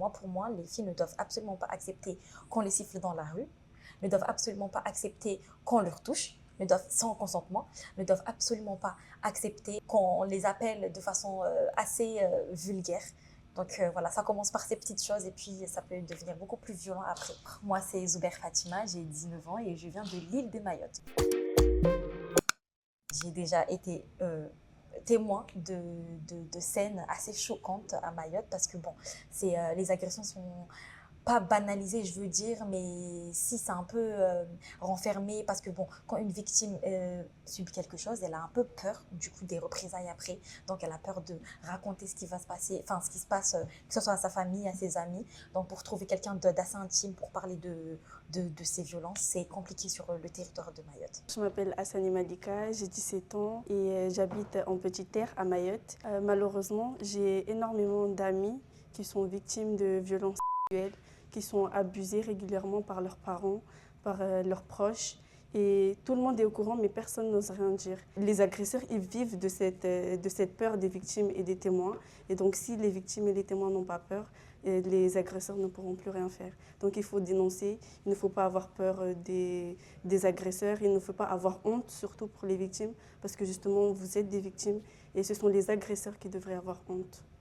pour moi, les filles ne doivent absolument pas accepter qu'on les siffle dans la rue, ne doivent absolument pas accepter qu'on leur touche, ne doivent, sans consentement, ne doivent absolument pas accepter qu'on les appelle de façon assez vulgaire. Donc voilà, ça commence par ces petites choses et puis ça peut devenir beaucoup plus violent après. Moi, c'est Zouber Fatima, j'ai 19 ans et je viens de l'île de Mayotte. J'ai déjà été témoin de scènes assez choquantes à Mayotte parce que bon, les agressions sont pas banalisé, je veux dire, mais si c'est un peu renfermé, parce que bon, quand une victime subit quelque chose, elle a un peu peur du coup des représailles après, donc elle a peur de raconter ce qui va se passer, enfin ce qui se passe, que ce soit à sa famille, à ses amis, donc pour trouver quelqu'un d'assez intime pour parler de ces violences, c'est compliqué sur le territoire de Mayotte. Je m'appelle Hassani Malika, j'ai 17 ans et j'habite en Petite Terre à Mayotte. Malheureusement, j'ai énormément d'amis qui sont victimes de violences sexuelles, qui sont abusés régulièrement par leurs parents, par leurs proches. Et tout le monde est au courant, mais personne n'ose rien dire. Les agresseurs, ils vivent de cette peur des victimes et des témoins. Et donc, si les victimes et les témoins n'ont pas peur, les agresseurs ne pourront plus rien faire. Donc, il faut dénoncer, il ne faut pas avoir peur des agresseurs, il ne faut pas avoir honte, surtout pour les victimes, parce que justement, vous êtes des victimes et ce sont les agresseurs qui devraient avoir honte.